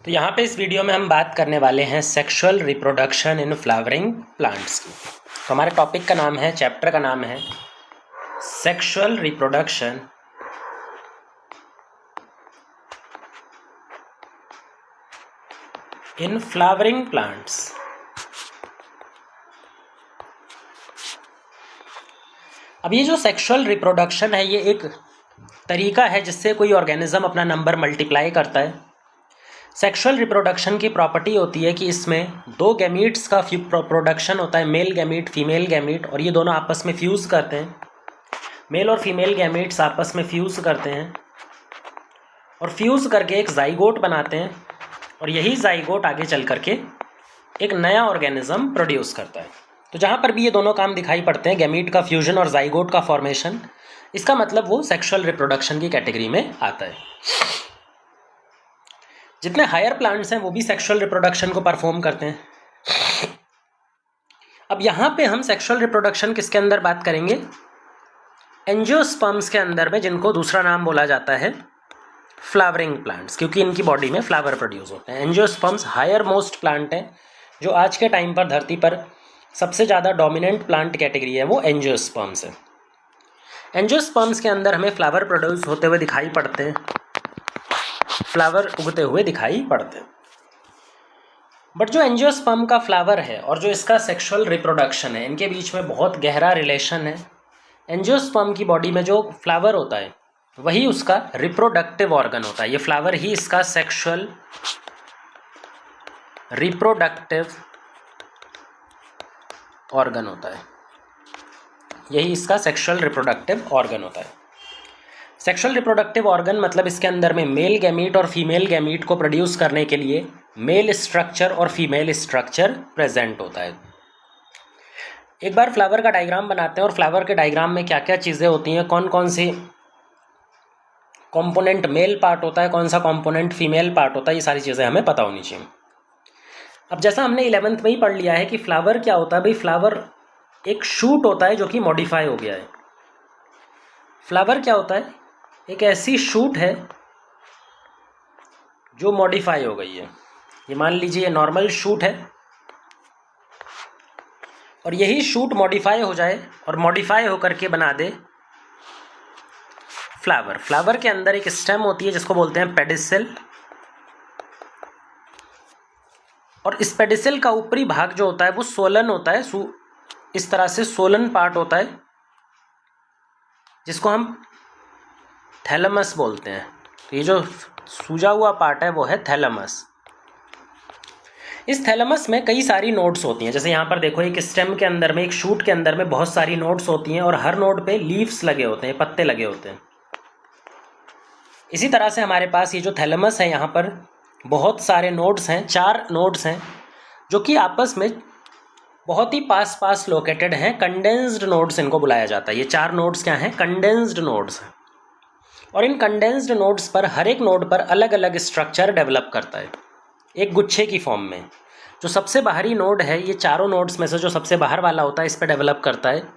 तो यहाँ पे इस वीडियो में हम बात करने वाले हैं sexual reproduction in flowering plants की। तो हमारे टॉपिक का नाम है, चैप्टर का नाम है sexual reproduction in flowering plants. अब ये जो सेक्सुअल रिप्रोडक्शन है, ये एक तरीका है जिससे कोई ऑर्गेनिज्म अपना नंबर मल्टीप्लाई करता है। सेक्सुअल रिप्रोडक्शन की प्रॉपर्टी होती है कि इसमें दो गैमीट्स का प्रोडक्शन होता है, मेल गैमीट, फीमेल गैमीट, और ये दोनों आपस में फ्यूज़ करते हैं। मेल और फीमेल गैमीट्स आपस में फ्यूज़ करते हैं और फ्यूज़ करके एक जाइगोट बनाते हैं, और यही जाइगोट आगे चल करके एक नया ऑर्गेनिज्म प्रोड्यूस करता है। तो जहाँ पर भी ये दोनों काम दिखाई पड़ते हैं, गैमीट का फ्यूजन और जाइगोट का फॉर्मेशन, इसका मतलब वो सेक्सुअल रिप्रोडक्शन की कैटेगरी में आता है। जितने हायर प्लांट्स हैं वो भी सेक्सुअल रिप्रोडक्शन को परफॉर्म करते हैं। अब यहाँ पे हम सेक्सुअल रिप्रोडक्शन किसके अंदर बात करेंगे? एंजियोस्पर्म्स के अंदर में, जिनको दूसरा नाम बोला जाता है फ्लावरिंग प्लांट्स, क्योंकि इनकी बॉडी में फ्लावर प्रोड्यूस होते हैं। एंजियोस्पर्म्स हायर मोस्ट प्लांट हैं, जो आज के टाइम पर धरती पर सबसे ज़्यादा डोमिनेंट प्लांट कैटेगरी है वो एंजियोस्पर्म्स है। एंजियोस्पर्म्स के अंदर हमें फ्लावर प्रोड्यूस होते हुए दिखाई पड़ते हैं, फ्लावर उगते हुए दिखाई पड़ते हैं। बट जो एंजियोस्पर्म का फ्लावर है और जो इसका सेक्सुअल रिप्रोडक्शन है, इनके बीच में बहुत गहरा रिलेशन है। एंजियोस्पर्म की बॉडी में जो फ्लावर होता है वही उसका रिप्रोडक्टिव ऑर्गन होता है। ये फ्लावर ही इसका सेक्सुअल रिप्रोडक्टिव ऑर्गन होता है, यही इसका सेक्सुअल रिप्रोडक्टिव ऑर्गन होता है। सेक्सुअल रिप्रोडक्टिव ऑर्गन मतलब इसके अंदर में मेल गैमीट और फीमेल गैमीट को प्रोड्यूस करने के लिए मेल स्ट्रक्चर और फीमेल स्ट्रक्चर प्रेजेंट होता है। एक बार फ्लावर का डायग्राम बनाते हैं और फ्लावर के डायग्राम में क्या क्या चीज़ें होती हैं, कौन कौन सी कंपोनेंट मेल पार्ट होता है, कौन सा कंपोनेंट फीमेल पार्ट होता है, ये सारी चीज़ें हमें पता होनी चाहिए। अब जैसा हमने 11th में ही पढ़ लिया है कि फ्लावर क्या होता है भाई, फ्लावर एक शूट होता है जो कि मॉडिफाई हो गया है। फ्लावर क्या होता है? एक ऐसी शूट है जो मॉडिफाई हो गई है। ये मान लीजिए ये नॉर्मल शूट है और यही शूट मॉडिफाई हो जाए और मॉडिफाई होकर के बना दे फ्लावर। फ्लावर के अंदर एक स्टेम होती है जिसको बोलते हैं पेडिसल, और इस पेडिसल का ऊपरी भाग जो होता है वो सोलन होता है। इस तरह से सोलन पार्ट होता है जिसको हम थैलेमस बोलते हैं। तो ये जो सूजा हुआ पार्ट है वो है थैलेमस। इस थैलेमस में कई सारी नोड्स होती हैं। जैसे यहाँ पर देखो, एक स्टेम के अंदर में, एक शूट के अंदर में बहुत सारी नोड्स होती हैं और हर नोड पे लीव्स लगे होते हैं, पत्ते लगे होते हैं। इसी तरह से हमारे पास ये जो थैलेमस है, यहाँ पर बहुत सारे नोड्स हैं, 4 नोड्स हैं जो कि आपस में बहुत ही पास पास लोकेटेड हैं। कंडेंस्ड नोड्स इनको बुलाया जाता है। ये 4 नोड्स क्या हैं? कंडेंस्ड नोड्स हैं। और इन कंडेंस्ड नोड्स पर हर एक नोड पर अलग अलग स्ट्रक्चर डेवलप करता है एक गुच्छे की फॉर्म में। जो सबसे बाहरी नोड है, ये चारों नोड्स में से जो सबसे बाहर वाला होता है, इस पर डेवलप करता है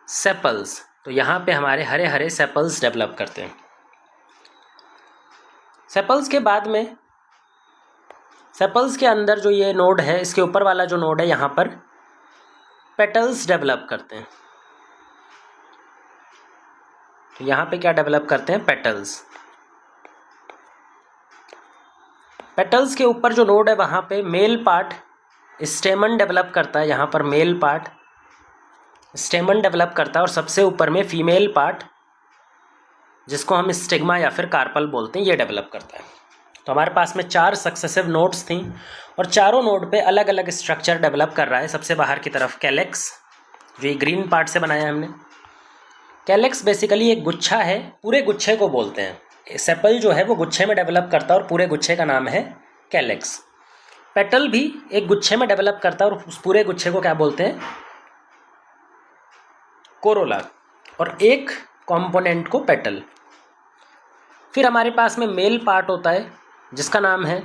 सेपल्स। तो यहाँ पे हमारे हरे हरे सेपल्स डेवलप करते हैं। सेपल्स के बाद में, सेपल्स के अंदर जो ये नोड है, इसके ऊपर वाला जो नोड है, यहाँ पर पेटल्स डेवलप करते हैं। तो यहाँ पे क्या डेवलप करते हैं? पेटल्स। पेटल्स के ऊपर जो नोड है वहाँ पे मेल पार्ट स्टेमन डेवलप करता है। यहाँ पर मेल पार्ट स्टेमन डेवलप करता है और सबसे ऊपर में फीमेल पार्ट, जिसको हम स्टिग्मा या फिर कार्पल बोलते हैं, ये डेवलप करता है। तो हमारे पास में 4 सक्सेसिव नोड्स थी और चारों नोड पे अलग अलग स्ट्रक्चर डेवलप कर रहा है। सबसे बाहर की तरफ कैलेक्स, जो ये ग्रीन पार्ट से बनाया हमने। कैलेक्स बेसिकली एक गुच्छा है, पूरे गुच्छे को बोलते हैं। सेपल जो है वो गुच्छे में डेवलप करता है और पूरे गुच्छे का नाम है कैलेक्स। पेटल भी एक गुच्छे में डेवलप करता है और उस पूरे गुच्छे को क्या बोलते हैं? कोरोला। और एक कंपोनेंट को पेटल। फिर हमारे पास में मेल पार्ट होता है जिसका नाम है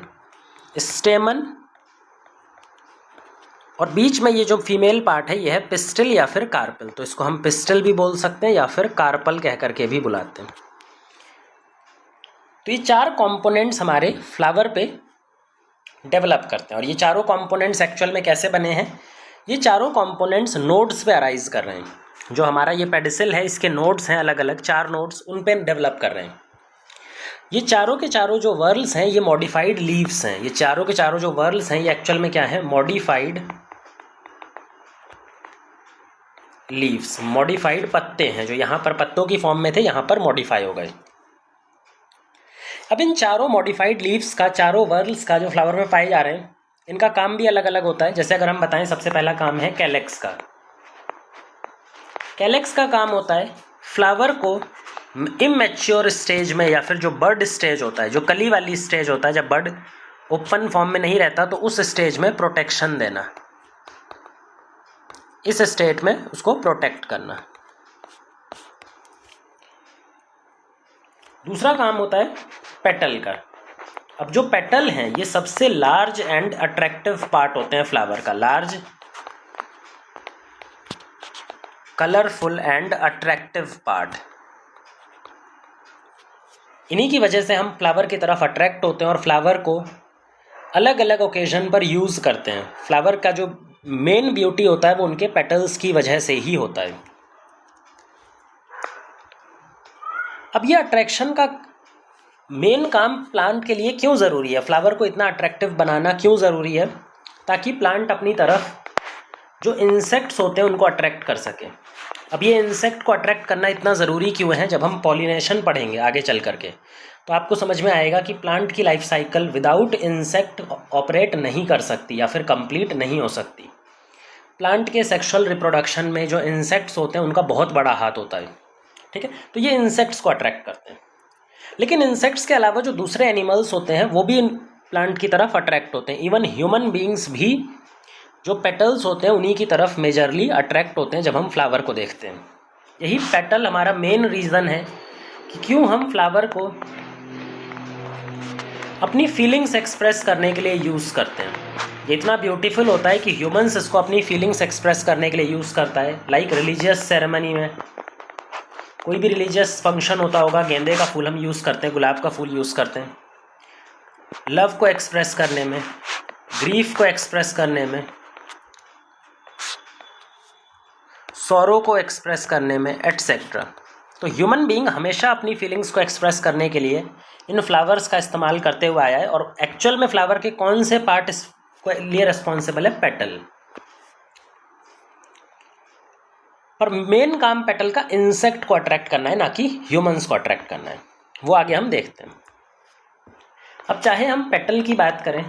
स्टेमन, और बीच में ये जो फीमेल पार्ट है ये है पिस्टल या फिर कार्पल। तो इसको हम पिस्टल भी बोल सकते हैं या फिर कार्पल कह करके भी बुलाते हैं। तो ये 4 कंपोनेंट्स हमारे फ्लावर पे डेवलप करते हैं। और ये चारों कंपोनेंट्स एक्चुअल में कैसे बने हैं? ये चारों कंपोनेंट्स नोड्स पे अराइज कर रहे हैं। जो हमारा ये पेडिसिल है, इसके नोड्स हैं अलग अलग 4 नोड्स, उन पे डेवलप कर रहे हैं। ये चारों के चारों जो वर्ल्स हैं ये मॉडिफाइड लीव्स हैं। ये चारों के चारों जो वर्ल्स हैं ये एक्चुअल में क्या है? मॉडिफाइड लीव्स, मॉडिफाइड पत्ते हैं। जो यहाँ पर पत्तों की फॉर्म में थे यहाँ पर मॉडिफाई हो गए। अब इन चारों मॉडिफाइड लीव्स का, चारों वर्ल्स का जो फ्लावर में पाए जा रहे हैं, इनका काम भी अलग अलग होता है। जैसे अगर हम बताएं, सबसे पहला काम है कैलेक्स का। कैलेक्स का काम होता है फ्लावर को इमैच्योर स्टेज में, या फिर जो बर्ड स्टेज होता है, जो कली वाली स्टेज होता है, जब बर्ड ओपन फॉर्म में नहीं रहता, तो उस स्टेज में प्रोटेक्शन देना, इस स्टेट में उसको प्रोटेक्ट करना। दूसरा काम होता है पेटल का। अब जो पेटल हैं ये सबसे लार्ज एंड अट्रैक्टिव पार्ट होते हैं फ्लावर का। Large, colourful and attractive part. इन्हीं की वजह से हम फ्लावर की तरफ अट्रैक्ट होते हैं और फ्लावर को अलग अलग ओकेजन पर यूज़ करते हैं। फ्लावर का जो मेन ब्यूटी होता है वो उनके पेटल्स की वजह से ही होता है। अब ये अट्रैक्शन का मेन काम प्लांट के लिए क्यों ज़रूरी है? फ्लावर को इतना अट्रैक्टिव बनाना क्यों ज़रूरी है? ताकि प्लांट अपनी तरफ जो इंसेक्ट्स होते हैं उनको अट्रैक्ट कर सके। अब ये इंसेक्ट को अट्रैक्ट करना इतना ज़रूरी क्यों है? जब हम पॉलिनेशन पढ़ेंगे आगे चल करके तो आपको समझ में आएगा कि प्लांट की life cycle without insect operate नहीं कर सकती या फिर कंप्लीट नहीं हो सकती। प्लांट के सेक्सुअल रिप्रोडक्शन में जो इंसेक्ट्स होते हैं उनका बहुत बड़ा हाथ होता है, ठीक है। तो ये इंसेक्ट्स को अट्रैक्ट करते हैं। लेकिन इंसेक्ट्स के अलावा जो दूसरे एनिमल्स होते हैं वो भी प्लांट की तरफ अट्रैक्ट होते हैं। इवन ह्यूमन बीइंग्स भी जो पेटल्स होते हैं उन्हीं की तरफ मेजरली अट्रैक्ट होते हैं जब हम फ्लावर को देखते हैं। यही पेटल हमारा मेन रीज़न है कि क्यों हम फ्लावर को अपनी फीलिंग्स एक्सप्रेस करने के लिए यूज़ करते हैं। ये इतना ब्यूटीफुल होता है कि ह्यूमंस इसको अपनी फीलिंग्स एक्सप्रेस करने के लिए यूज़ करता है। लाइक रिलीजियस सेरेमनी में, कोई भी रिलीजियस फंक्शन होता होगा, गेंदे का फूल हम यूज़ करते हैं, गुलाब का फूल यूज़ करते हैं लव को एक्सप्रेस करने में, ग्रीफ को एक्सप्रेस करने में, सॉरो को एक्सप्रेस करने में, एट्सेट्रा। तो ह्यूमन बीइंग हमेशा अपनी फीलिंग्स को एक्सप्रेस करने के लिए इन फ्लावर्स का इस्तेमाल करते हुए आया है। और एक्चुअल में फ्लावर के कौन से पार्ट इसके लिए रिस्पॉन्सिबल है? पेटल। पर मेन काम पेटल का इंसेक्ट को अट्रैक्ट करना है, ना कि ह्यूमंस को अट्रैक्ट करना है। वो आगे हम देखते हैं। अब चाहे हम पेटल की बात करें,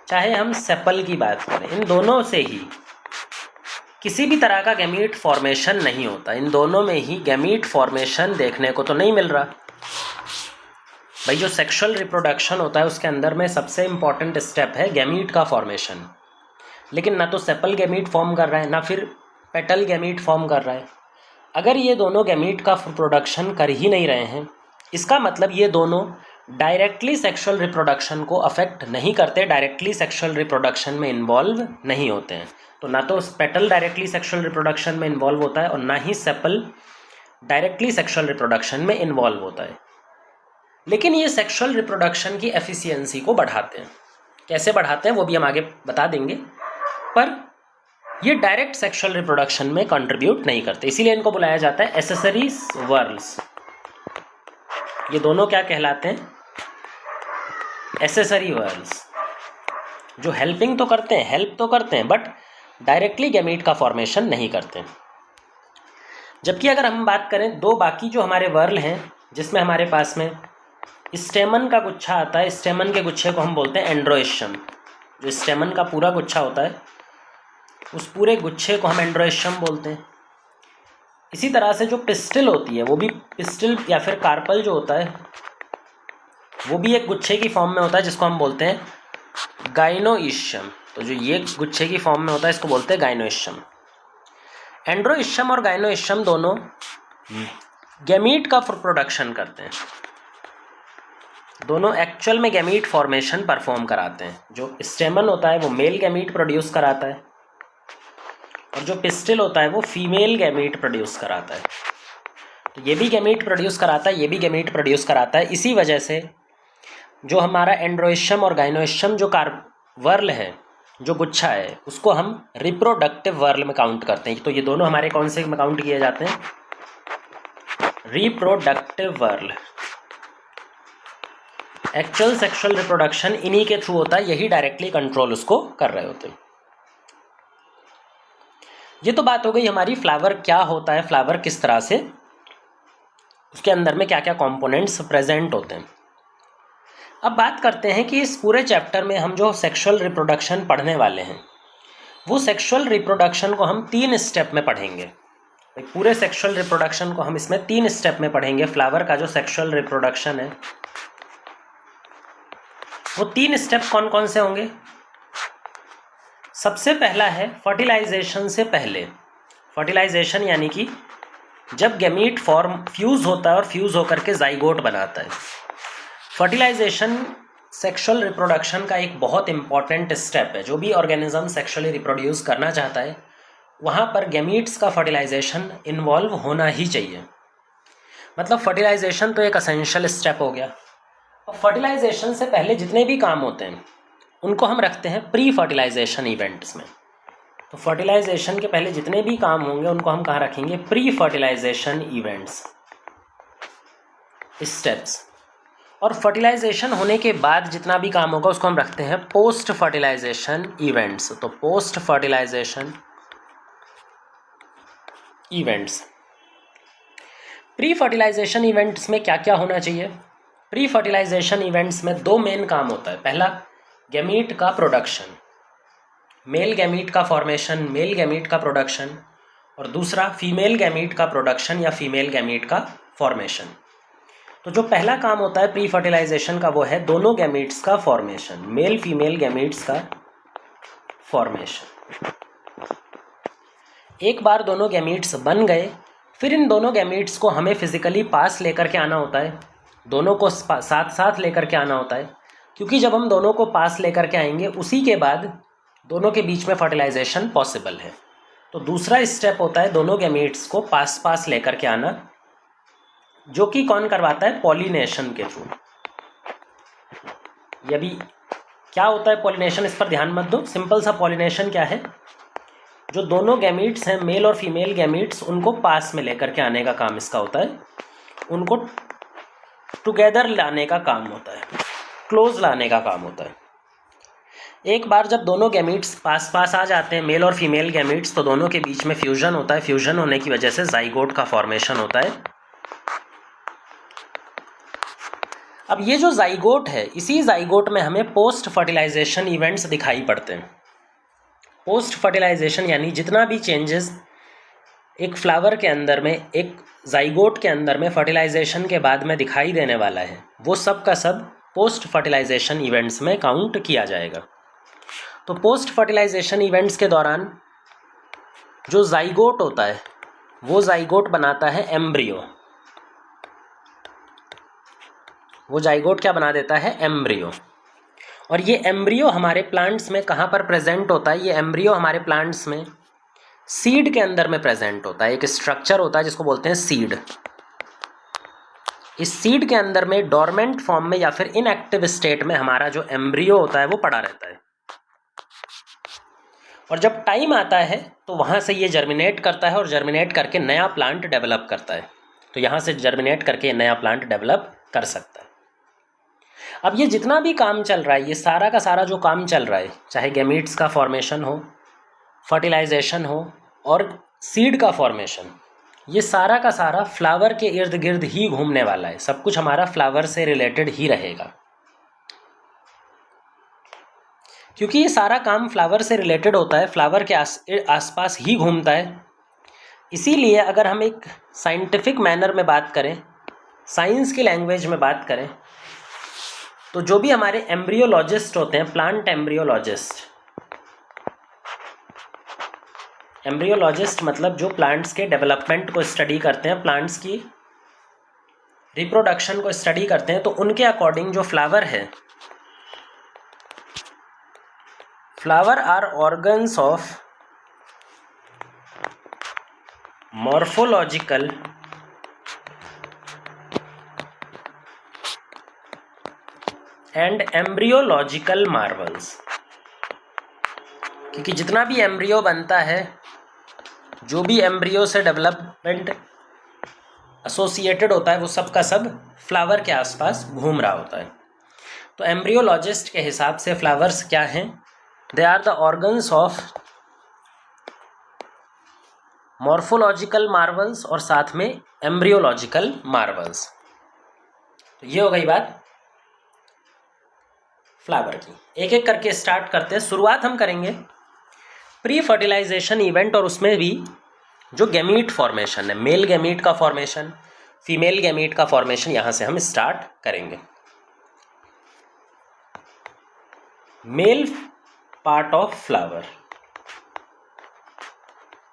चाहे हम सेपल की बात करें, इन दोनों से ही किसी भी तरह का गैमीट फॉर्मेशन नहीं होता। इन दोनों में ही गैमीट फॉर्मेशन देखने को तो नहीं मिल रहा। भाई जो सेक्सुअल रिप्रोडक्शन होता है उसके अंदर में सबसे इम्पॉर्टेंट स्टेप है गैमीट का फॉर्मेशन। लेकिन ना तो सेपल गैमीट फॉर्म कर रहा है, ना फिर पेटल गैमीट फॉर्म कर रहा है। अगर ये दोनों गैमीट का प्रोडक्शन कर ही नहीं रहे हैं, इसका मतलब ये दोनों डायरेक्टली सेक्सुअल रिप्रोडक्शन को अफेक्ट नहीं करते, डायरेक्टली सेक्सुअल रिप्रोडक्शन में इन्वॉल्व नहीं होते हैं। तो ना तो पेटल डायरेक्टली सेक्सुअल रिप्रोडक्शन में इन्वॉल्व होता है और ना ही सेपल डायरेक्टली सेक्सुअल रिप्रोडक्शन में इन्वॉल्व होता है। लेकिन ये सेक्सुअल रिप्रोडक्शन की एफिशिएंसी को बढ़ाते हैं। कैसे बढ़ाते हैं वो भी हम आगे बता देंगे, पर ये डायरेक्ट सेक्सुअल रिप्रोडक्शन में कंट्रीब्यूट नहीं करते, इसीलिए इनको बुलाया जाता है एसेसरी वर्ल्स। ये दोनों क्या कहलाते हैं? एसेसरी वर्ल्स, जो हेल्पिंग तो करते हैं, हेल्प तो करते हैं, बट डायरेक्टली गैमीट का फॉर्मेशन नहीं करते। जबकि अगर हम बात करें दो बाकी जो हमारे वर्ल हैं, जिसमें हमारे पास में स्टेमन का गुच्छा आता है, स्टेमन के गुच्छे को हम बोलते हैं एंड्रोइशियम। जो स्टेमन का पूरा गुच्छा होता है उस पूरे गुच्छे को हम एंड्रोइशियम बोलते हैं। इसी तरह से जो पिस्टिल होती है, वो भी पिस्टिल या फिर कार्पल जो होता है वो भी एक गुच्छे की फॉर्म में होता है, जिसको हम बोलते हैं गाइनोइशियम। तो जो ये गुच्छे की फॉर्म में होता है इसको बोलते हैं गाइनोइशियम। एंड्रोइशियम और गाइनोइशियम दोनों गैमीट का प्रोडक्शन करते हैं। दोनों एक्चुअल में गैमीट फॉर्मेशन परफॉर्म कराते हैं। जो स्टेमन होता है वो मेल गैमीट प्रोड्यूस कराता है और जो पिस्टिल होता है वो फीमेल गैमीट प्रोड्यूस कराता है। तो ये भी गैमीट प्रोड्यूस कराता है, ये भी गैमीट प्रोड्यूस कराता है। इसी वजह से जो हमारा एंड्रोइशम और गाइनोइशम जो वर्ल है, जो गुच्छा है, उसको हम रिप्रोडक्टिव वर्ल में काउंट करते हैं। तो ये दोनों हमारे कौन से में काउंट किए जाते हैं? Reproductive whorl. Actual sexual reproduction इन्हीं के थ्रू होता है, यही डायरेक्टली कंट्रोल उसको कर रहे होते हैं। ये तो बात हो गई हमारी फ्लावर क्या होता है, फ्लावर किस तरह से, उसके अंदर में क्या क्या कंपोनेंट्स प्रेजेंट होते हैं। अब बात करते हैं कि इस पूरे चैप्टर में हम जो सेक्सुअल रिप्रोडक्शन पढ़ने वाले हैं, वो सेक्सुअल रिप्रोडक्शन को हम 3 स्टेप में पढ़ेंगे। पूरे सेक्सुअल रिप्रोडक्शन को हम इसमें 3 स्टेप में पढ़ेंगे। फ्लावर का जो सेक्सुअल रिप्रोडक्शन है वो 3 स्टेप कौन कौन से होंगे? सबसे पहला है फर्टिलाइजेशन से पहले। फर्टिलाइजेशन यानी कि जब गैमीट फ्यूज होता है और फ्यूज होकर के जाइगोट बनाता है। फर्टिलाइजेशन सेक्सुअल रिप्रोडक्शन का एक बहुत इंपॉर्टेंट स्टेप है। जो भी ऑर्गेनिज्म सेक्सुअली रिप्रोड्यूस करना चाहता है, वहाँ पर गैमीट्स का फर्टिलाइजेशन इन्वॉल्व होना ही चाहिए। मतलब फर्टिलाइजेशन तो एक असेंशियल स्टेप हो गया। और फर्टिलाइजेशन से पहले जितने भी काम होते हैं उनको हम रखते हैं प्री फर्टिलाइजेशन इवेंट्स में। तो फर्टिलाइजेशन के पहले जितने भी काम होंगे उनको हम कहाँ रखेंगे? Pre fertilization events, steps. और फर्टिलाइजेशन होने के बाद जितना भी काम होगा उसको हम रखते हैं पोस्ट फर्टिलाइजेशन इवेंट्स। तो post fertilization events. Pre fertilization events में क्या क्या होना चाहिए? प्री फर्टिलाइजेशन इवेंट्स में 2 मेन काम होता है। पहला, गैमीट का प्रोडक्शन, मेल गैमीट का फॉर्मेशन, मेल गैमीट का प्रोडक्शन। और दूसरा, फीमेल गैमीट का प्रोडक्शन या फीमेल गैमीट का फॉर्मेशन। तो जो पहला काम होता है प्री फर्टिलाइजेशन का, वो है दोनों गैमीट्स का फॉर्मेशन, मेल फीमेल गैमीट्स का फॉर्मेशन। एक बार दोनों गैमीट्स बन गए, फिर इन दोनों गैमीट्स को हमें फिजिकली पास लेकर के आना होता है, दोनों को साथ साथ लेकर के आना होता है। क्योंकि जब हम दोनों को पास लेकर के आएंगे, उसी के बाद दोनों के बीच में फर्टिलाइजेशन पॉसिबल है। तो दूसरा स्टेप होता है दोनों गैमीट्स को पास पास लेकर के आना, जो कि कौन करवाता है? पॉलिनेशन के थ्रू। यदि क्या होता है पॉलिनेशन, इस पर ध्यान मत दो। सिंपल सा पॉलिनेशन क्या है? जो दोनों गैमीट्स हैं, मेल और फीमेल गैमीट्स, उनको पास में लेकर के आने का काम इसका होता है, उनको टुगेदर लाने का काम होता है, क्लोज लाने का काम होता है। एक बार जब दोनों गैमीट्स पास पास आ जाते हैं, मेल और फीमेल गैमीट्स, तो दोनों के बीच में फ्यूजन होता है। फ्यूजन होने की वजह से जाइगोट का फॉर्मेशन होता है। अब ये जो जाइगोट है, इसी जाइगोट में हमें पोस्ट फर्टिलाइजेशन इवेंट्स दिखाई पड़ते हैं। पोस्ट फर्टिलाइजेशन यानी जितना भी चेंजेस एक फ्लावर के अंदर में, एक जाइगोट के अंदर में फर्टिलाइजेशन के बाद में दिखाई देने वाला है, वो सब का सब पोस्ट फर्टिलाइजेशन इवेंट्स में काउंट किया जाएगा। तो पोस्ट फर्टिलाइजेशन इवेंट्स के दौरान जो जाइगोट होता है, वो जाइगोट बनाता है एम्ब्रियो। वो जाइगोट क्या बना देता है? एम्ब्रियो। और ये एम्ब्रियो हमारे प्लांट्स में कहाँ पर प्रेजेंट होता है? ये एम्ब्रियो हमारे प्लांट्स में सीड के अंदर में प्रेजेंट होता है। एक स्ट्रक्चर होता है जिसको बोलते हैं सीड। इस सीड के अंदर में डोरमेंट फॉर्म में या फिर इनएक्टिव स्टेट में हमारा जो एम्ब्रियो होता है वो पड़ा रहता है। और जब टाइम आता है तो वहाँ से ये जर्मिनेट करता है और जर्मिनेट करके नया प्लांट डेवलप करता है। तो यहाँ से जर्मिनेट करके नया प्लांट डेवलप कर सकता है। अब ये जितना भी काम चल रहा है, ये सारा का सारा जो काम चल रहा है, चाहे गैमीट्स का फॉर्मेशन हो, फर्टिलाइजेशन हो और सीड का फॉर्मेशन, ये सारा का सारा फ्लावर के इर्द गिर्द ही घूमने वाला है। सब कुछ हमारा फ्लावर से रिलेटेड ही रहेगा, क्योंकि ये सारा काम फ्लावर से रिलेटेड होता है, फ्लावर के आसपास ही घूमता है। इसीलिए अगर हम एक साइंटिफिक मैनर में बात करें, साइंस की लैंग्वेज में बात करें, तो जो भी हमारे एम्ब्रियोलॉजिस्ट होते हैं, प्लांट एम्ब्रियोलॉजिस्ट मतलब जो प्लांट्स के डेवलपमेंट को स्टडी करते हैं, प्लांट्स की रिप्रोडक्शन को स्टडी करते हैं, तो उनके अकॉर्डिंग जो फ्लावर है, flower are organs of morphological and embryological marvels, क्योंकि जितना भी एम्ब्रियो बनता है, जो भी एम्ब्रियो से डेवलपमेंट एसोसिएटेड होता है, वो सब का सब फ्लावर के आसपास घूम रहा होता है। तो एम्ब्रियोलॉजिस्ट के हिसाब से फ्लावर्स क्या हैं? They are the organs of morphological marvels और साथ में एम्ब्रियोलॉजिकल मार्वल्स। तो ये हो गई बात फ्लावर की। एक एक करके स्टार्ट करते हैं। शुरुआत हम करेंगे प्री फर्टिलाइजेशन इवेंट, और उसमें भी जो गैमीट फॉर्मेशन है, मेल गैमीट का फॉर्मेशन, फीमेल गैमीट का फॉर्मेशन, यहाँ से हम स्टार्ट करेंगे। मेल पार्ट ऑफ फ्लावर,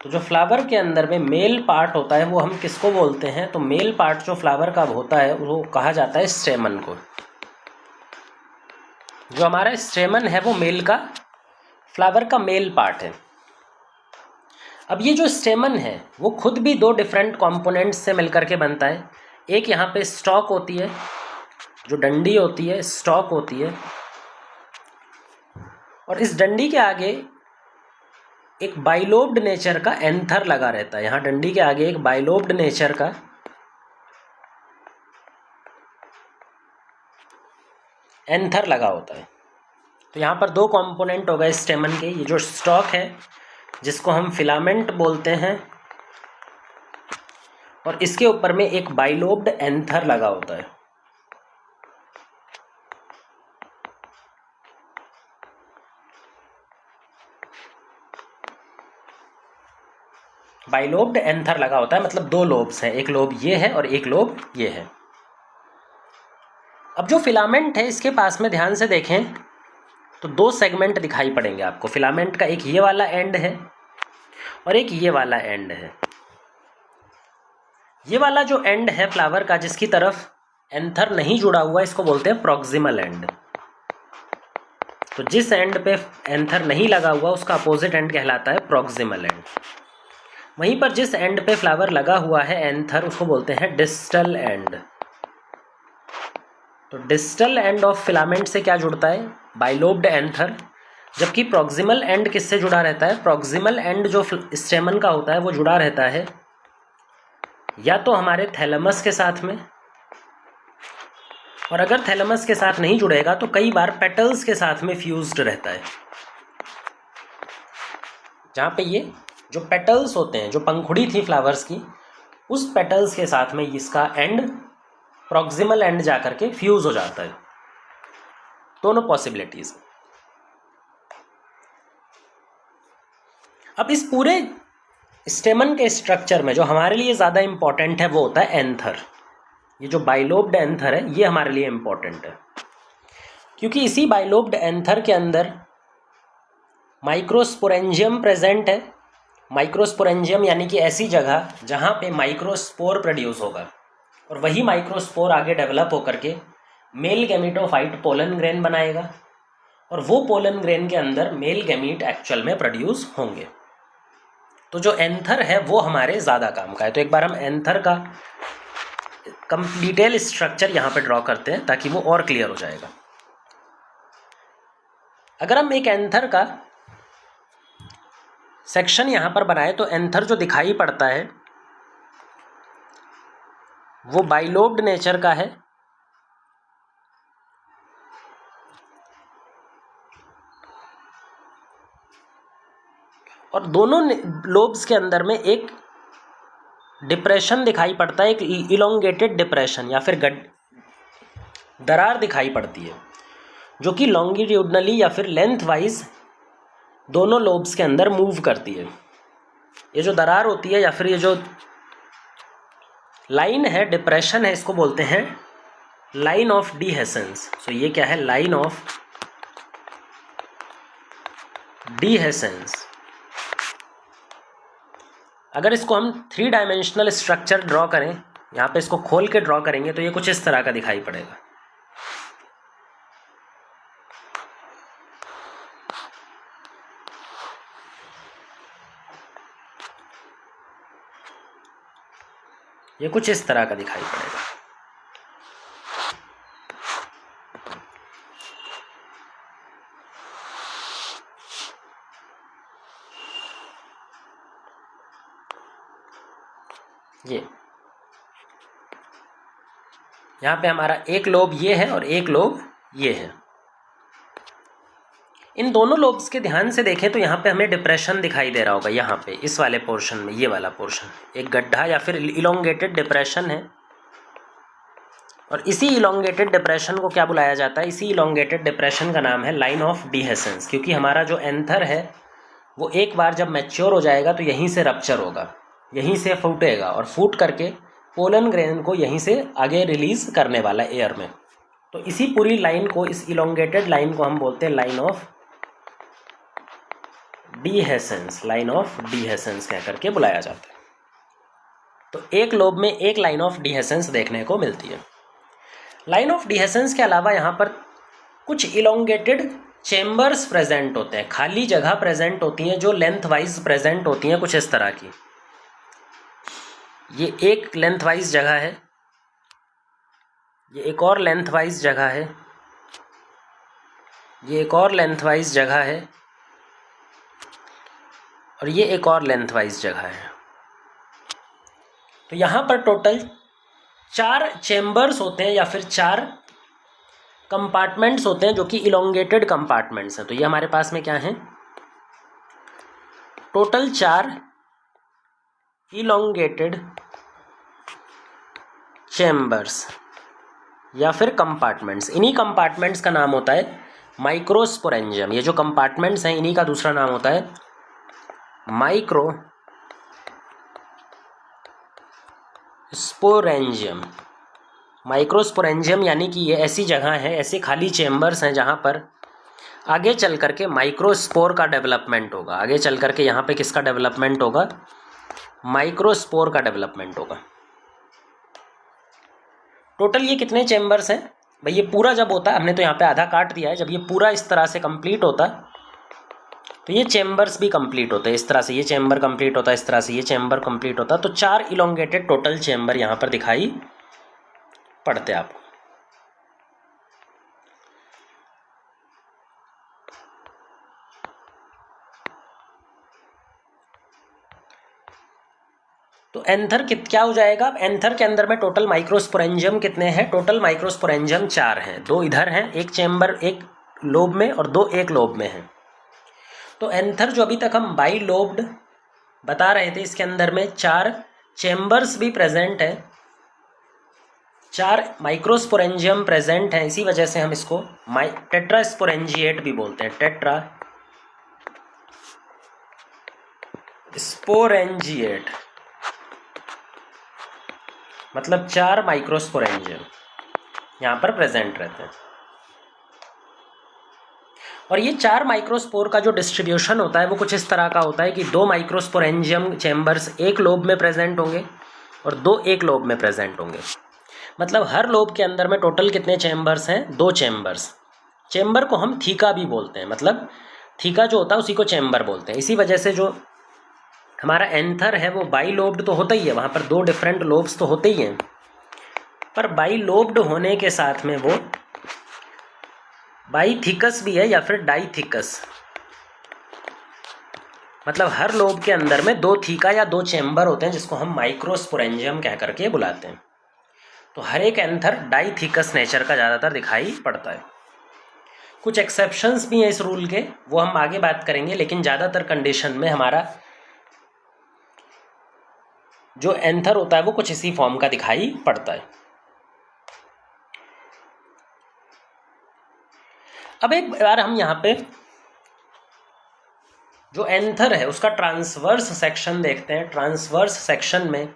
तो जो फ्लावर के अंदर में मेल पार्ट होता है वो हम किसको बोलते हैं? तो मेल पार्ट जो फ्लावर का होता है वो कहा जाता है स्टेमन को। जो हमारा स्टेमन है वो मेल का, फ्लावर का मेल पार्ट है। अब ये जो स्टेमन है वो खुद भी दो डिफरेंट कंपोनेंट्स से मिलकर के बनता है। एक यहाँ पे स्टॉक होती है, जो डंडी होती है, स्टॉक होती है, और इस डंडी के आगे एक बाइलोब्ड नेचर का एंथर लगा रहता है। यहाँ डंडी के आगे एक बाइलोब्ड नेचर का एंथर लगा होता है। तो यहाँ पर दो कंपोनेंट हो गए स्टेमन के। ये जो स्टॉक है जिसको हम फिलामेंट बोलते हैं, और इसके ऊपर में एक बाइलोब्ड एंथर लगा होता है। बाइलोब्ड एंथर लगा होता है, मतलब दो लोब्स हैं, एक लोब ये है और एक लोब ये है। अब जो फिलामेंट है इसके पास में ध्यान से देखें तो दो सेगमेंट दिखाई पड़ेंगे आपको फिलामेंट का। एक ये वाला एंड है और एक ये वाला एंड है। ये वाला जो एंड है फ्लावर का जिसकी तरफ एंथर नहीं जुड़ा हुआ, इसको बोलते हैं प्रॉक्सिमल एंड। तो जिस एंड पे एंथर नहीं लगा हुआ उसका अपोजिट एंड कहलाता है प्रॉक्सिमल एंड। वहीं पर जिस एंड पे फ्लावर लगा हुआ है एंथर, उसको बोलते हैं डिस्टल एंड। तो डिस्टल एंड ऑफ फिलामेंट से क्या जुड़ता है? Bilobed anther. जबकि प्रॉक्सिमल एंड किससे जुड़ा रहता है? प्रॉक्सिमल एंड जो स्टेमन का होता है वो जुड़ा रहता है या तो हमारे थैलेमस के साथ में, और अगर थैलेमस के साथ नहीं जुड़ेगा तो कई बार पेटल्स के साथ में फ्यूज्ड रहता है। जहाँ पे ये जो पेटल्स होते हैं, जो पंखुड़ी थी फ्लावर्स की, उस पेटल्स के साथ में इसका एंड प्रॉक्सिमल एंड जाकर के फ्यूज हो जाता है। दोनों पॉसिबिलिटीज। अब इस पूरे स्टेमन के स्ट्रक्चर में जो हमारे लिए ज़्यादा इंपॉर्टेंट है वो होता है एंथर। ये जो बाइलोब्ड एंथर है ये हमारे लिए इंपॉर्टेंट है, क्योंकि इसी बाइलोब्ड एंथर के अंदर माइक्रोस्पोरेंजियम प्रेजेंट है। माइक्रोस्पोरेंजियम यानी कि ऐसी जगह जहाँ पे माइक्रोस्पोर प्रोड्यूस होगा, और वही माइक्रोस्पोर आगे डेवलप होकर के मेल गैमीटोफाइट पोलन ग्रेन बनाएगा, और वो पोलन ग्रेन के अंदर मेल गैमीट एक्चुअल में प्रोड्यूस होंगे। तो जो एंथर है वो हमारे ज़्यादा काम का है। तो एक बार हम एंथर का डिटेल स्ट्रक्चर यहाँ पे ड्रॉ करते हैं ताकि वो और क्लियर हो जाएगा। अगर हम एक एंथर का सेक्शन यहाँ पर बनाए तो एंथर जो दिखाई पड़ता है वो बाइलोब्ड नेचर का है, और दोनों लोब्स के अंदर में एक डिप्रेशन दिखाई पड़ता है, एक इलोंगेटेड डिप्रेशन या फिर दरार दिखाई पड़ती है, जो कि लॉन्गिट्यूडनली या फिर लेंथ वाइज दोनों लोब्स के अंदर मूव करती है। ये जो दरार होती है या फिर ये जो लाइन है, डिप्रेशन है, इसको बोलते हैं लाइन ऑफ डीहेसेंस। सो ये क्या है? Line of dehiscence. अगर इसको हम 3 डायमेंशनल स्ट्रक्चर ड्रॉ करें, यहाँ पे इसको खोल के ड्रॉ करेंगे तो ये कुछ इस तरह का दिखाई पड़ेगा। ये कुछ इस तरह का दिखाई पड़ेगा। ये यहाँ पे हमारा एक लोब ये है और एक लोब ये है। इन दोनों लोब्स के ध्यान से देखें तो यहाँ पे हमें डिप्रेशन दिखाई दे रहा होगा, यहाँ पे इस वाले पोर्शन में, ये वाला पोर्शन एक गड्ढा या फिर इलोंगेटेड डिप्रेशन है। और इसी इलोंगेटेड डिप्रेशन को क्या बुलाया जाता है? इसी इलोंगेटेड डिप्रेशन का नाम है लाइन ऑफ डिहेसेंस, क्योंकि हमारा जो एंथर है वो एक बार जब मैच्योर हो जाएगा तो यहीं से रप्चर होगा, यहीं से फूटेगा और फूट करके पोलन ग्रेन को यहीं से आगे रिलीज करने वाला एयर में। तो इसी पूरी लाइन को, इस इलोंगेटेड लाइन को हम बोलते हैं लाइन ऑफ डिहेसेंस, लाइन ऑफ डिहेसेंस कह करके बुलाया जाता है। तो एक लोब में एक लाइन ऑफ डिहेसेंस देखने को मिलती है। लाइन ऑफ डिहेसेंस के अलावा यहाँ पर कुछ इलोंगेटेड चेम्बर्स प्रेजेंट होते हैं, खाली जगह प्रेजेंट होती हैं जो लेंथ वाइज प्रेजेंट होती हैं, कुछ इस तरह की। ये एक लेंथ वाइज जगह है, ये एक और लेंथ वाइज जगह है, ये एक और लेंथ वाइज जगह है और ये एक और लेंथ वाइज जगह है। तो यहाँ पर टोटल 4 चेम्बर्स होते हैं या फिर 4 कंपार्टमेंट्स होते हैं जो कि इलोंगेटेड कंपार्टमेंट्स हैं। तो ये हमारे पास में क्या है? टोटल 4 इलोंगेटेड चेम्बर्स या फिर कंपार्टमेंट्स। इन्हीं कंपार्टमेंट्स का नाम होता है माइक्रोस्पोरेंजियम। ये जो कंपार्टमेंट्स हैं इन्हीं का दूसरा नाम होता है माइक्रोस्पोरेंजियम। माइक्रोस्पोरेंजियम यानी कि ये ऐसी जगह है, ऐसे खाली चेम्बर्स हैं जहाँ पर आगे चल करके माइक्रोस्पोर का डेवलपमेंट होगा। आगे चल करके यहाँ पे किसका डेवलपमेंट होगा? माइक्रोस्पोर का डेवलपमेंट होगा। टोटल ये कितने चेम्बर्स हैं भाई? ये पूरा जब होता है, हमने तो यहाँ पे आधा काट दिया है, जब ये पूरा इस तरह से कंप्लीट होता तो ये चेम्बर्स भी कंप्लीट होते हैं। इस तरह से ये चेम्बर कंप्लीट होता है, इस तरह से ये चेम्बर कंप्लीट होता है। तो 4 इलोंगेटेड टोटल चेम्बर यहाँ पर दिखाई पड़ते हैं आपको। तो एंथर क्या हो जाएगा? एंथर के अंदर में टोटल माइक्रोस्पोरेंजियम कितने हैं? टोटल माइक्रोस्पोरेंजियम 4 हैं। 2 इधर हैं, एक चेम्बर एक लोब में और 2 एक लोब में हैं। तो एंथर जो अभी तक हम बाई लोब्ड बता रहे थे, इसके अंदर में 4 चेम्बर्स भी प्रेजेंट हैं, 4 माइक्रोस्पोरेंजियम प्रेजेंट हैं। इसी वजह से हम इसको टेट्रास्पोरेंजिएट भी बोलते हैं। टेट्रा स्पोरेंजिएट मतलब 4 माइक्रोस्पोरेंजियम यहाँ पर प्रेजेंट रहते हैं। और ये 4 माइक्रोस्पोर का जो डिस्ट्रीब्यूशन होता है वो कुछ इस तरह का होता है कि 2 माइक्रोस्पोरेंजियम चेम्बर्स एक लोब में प्रेजेंट होंगे और 2 एक लोब में प्रेजेंट होंगे। मतलब हर लोब के अंदर में टोटल कितने चेम्बर्स हैं? 2 चेम्बर्स। चेम्बर को हम थीका भी बोलते हैं, मतलब थीका जो होता है उसी को चेम्बर बोलते हैं। इसी वजह से जो हमारा एंथर है वो बाई लोब्ड तो होता ही है, वहाँ पर 2 डिफरेंट लोब्स तो होते ही हैं, पर बाई लोब्ड होने के साथ में वो बाई थिकस भी है या फिर डाई थिकस। मतलब हर लोब के अंदर में 2 थीका या 2 चेम्बर होते हैं जिसको हम माइक्रोस्पोरेंजियम कह करके बुलाते हैं। तो हर एक एंथर डाई थिकस नेचर का ज़्यादातर दिखाई पड़ता है। कुछ एक्सेप्शंस भी हैं इस रूल के, वो हम आगे बात करेंगे, लेकिन ज़्यादातर कंडीशन में हमारा जो एंथर होता है वो कुछ इसी फॉर्म का दिखाई पड़ता है। अब एक बार हम यहाँ पे जो एंथर है उसका ट्रांसवर्स सेक्शन देखते हैं। ट्रांसवर्स सेक्शन में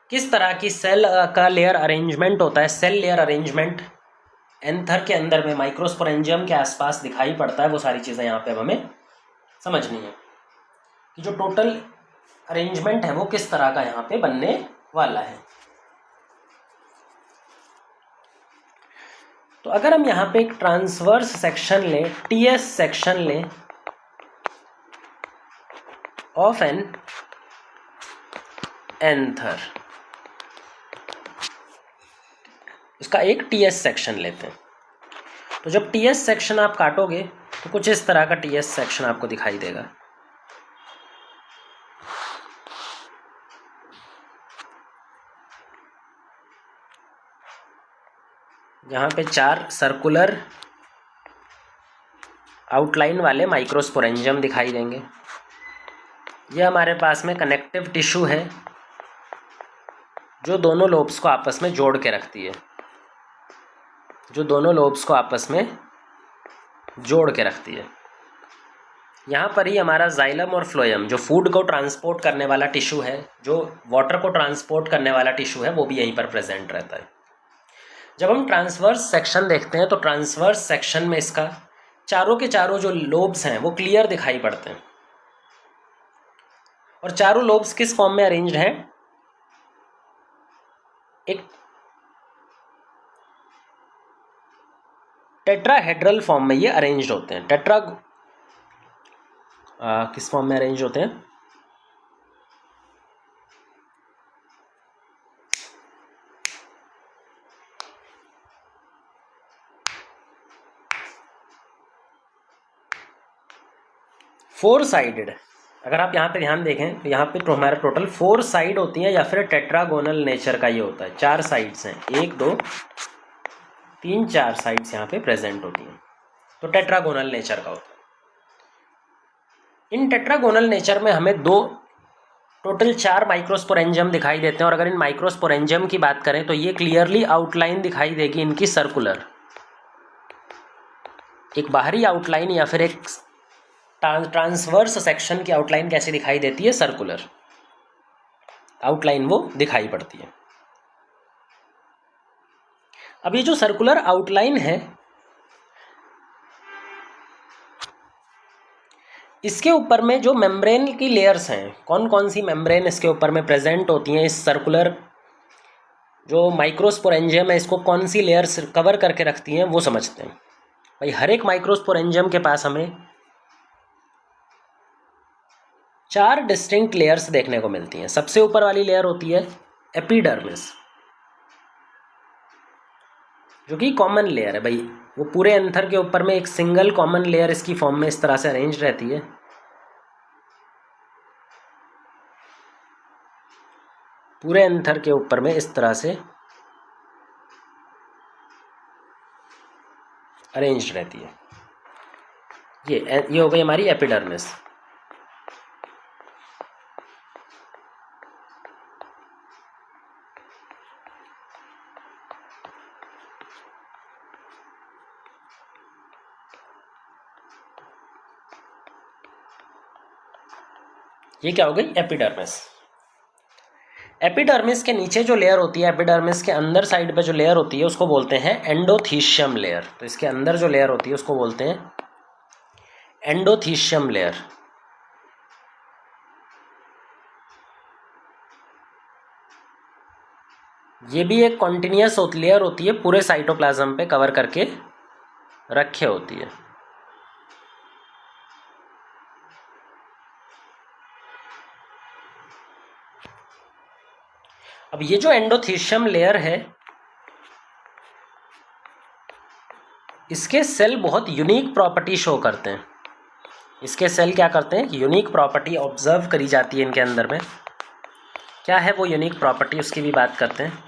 किस तरह की सेल का लेयर अरेंजमेंट होता है, सेल लेयर अरेंजमेंट एंथर के अंदर में माइक्रोस्पोरेंजियम के आसपास दिखाई पड़ता है, वो सारी चीज़ें यहाँ पे अब हमें समझनी है कि जो टोटल अरेंजमेंट है वो किस तरह का यहाँ पे बनने वाला है। तो अगर हम यहाँ पे एक ट्रांसवर्स सेक्शन लें, टीएस सेक्शन लें ऑफ एन एंथर, उसका एक टीएस सेक्शन लेते हैं। तो जब टीएस सेक्शन आप काटोगे तो कुछ इस तरह का टीएस सेक्शन आपको दिखाई देगा। जहाँ पे 4 सर्कुलर आउटलाइन वाले माइक्रोस्पोरेंजियम दिखाई देंगे। ये हमारे पास में कनेक्टिव टिश्यू है जो दोनों लोब्स को आपस में जोड़ के रखती है, जो दोनों लोब्स को आपस में जोड़ के रखती है। यहाँ पर ही हमारा जाइलम और फ्लोएम, जो फूड को ट्रांसपोर्ट करने वाला टिश्यू है, जो वाटर को ट्रांसपोर्ट करने वाला टिश्यू है, वो भी यहीं पर प्रेजेंट रहता है। जब हम ट्रांसवर्स सेक्शन देखते हैं तो ट्रांसवर्स सेक्शन में इसका चारों के चारों जो लोब्स हैं वो क्लियर दिखाई पड़ते हैं। और चारों लोब्स किस फॉर्म में अरेंज्ड हैं? एक टेट्राहेड्रल फॉर्म में ये अरेंज्ड होते हैं। किस फॉर्म में अरेंज होते हैं? Four sided. अगर आप यहाँ पे ध्यान देखें तो यहाँ पे तो हमारा टोटल 4 साइड होती हैं, या फिर टेट्रागोनल नेचर का ये होता है। 4 साइड्स हैं, 1 2 3 4 साइड्स यहाँ पे प्रेजेंट होती हैं, तो टेट्रागोनल नेचर का होता है। इन टेट्रागोनल नेचर में हमें टोटल 4 माइक्रोस्पोरेंजियम दिखाई देते हैं। और अगर इन माइक्रोस्पोरेंजियम की बात करें तो ये क्लियरली आउटलाइन दिखाई देगी इनकी सर्कुलर, एक बाहरी आउटलाइन या फिर एक ट्रांसवर्स सेक्शन की आउटलाइन कैसी दिखाई देती है? सर्कुलर आउटलाइन वो दिखाई पड़ती है। अब ये जो सर्कुलर आउटलाइन है, इसके ऊपर में जो मेम्ब्रेन की लेयर्स हैं, कौन कौन सी मेम्ब्रेन इसके ऊपर में प्रेजेंट होती हैं, इस सर्कुलर जो माइक्रोस्पोरेंजियम है इसको कौन सी लेयर्स कवर करके रखती हैं, वो समझते हैं। भाई हर एक माइक्रोस्पोरेंजियम के पास हमें 4 डिस्टिंक्ट लेयर्स देखने को मिलती हैं। सबसे ऊपर वाली लेयर होती है एपिडर्मिस, जो कि कॉमन लेयर है। भाई वो पूरे एंथर के ऊपर में एक सिंगल कॉमन लेयर इसकी फॉर्म में इस तरह से अरेंज रहती है। पूरे एंथर के ऊपर में इस तरह से अरेंज रहती है। ये हो गई हमारी एपिडर्मिस। ये क्या हो गई? एपिडर्मिस। एपिडर्मिस के नीचे जो लेयर होती है, एपिडर्मिस के अंदर साइड पे जो लेयर होती है उसको बोलते हैं एंडोथीशियम लेयर। तो इसके अंदर जो लेयर होती है उसको बोलते हैं एंडोथीशियम लेयर। ये भी एक कॉन्टिन्यूस लेयर होती है, पूरे साइटोप्लाज्म पे कवर करके रखे होती है। अब ये जो एंडोथीशियम लेयर है, इसके सेल बहुत यूनिक प्रॉपर्टी शो करते हैं। इसके सेल क्या करते हैं? यूनिक प्रॉपर्टी ऑब्जर्व करी जाती है इनके अंदर में। क्या है वो यूनिक प्रॉपर्टी, उसकी भी बात करते हैं।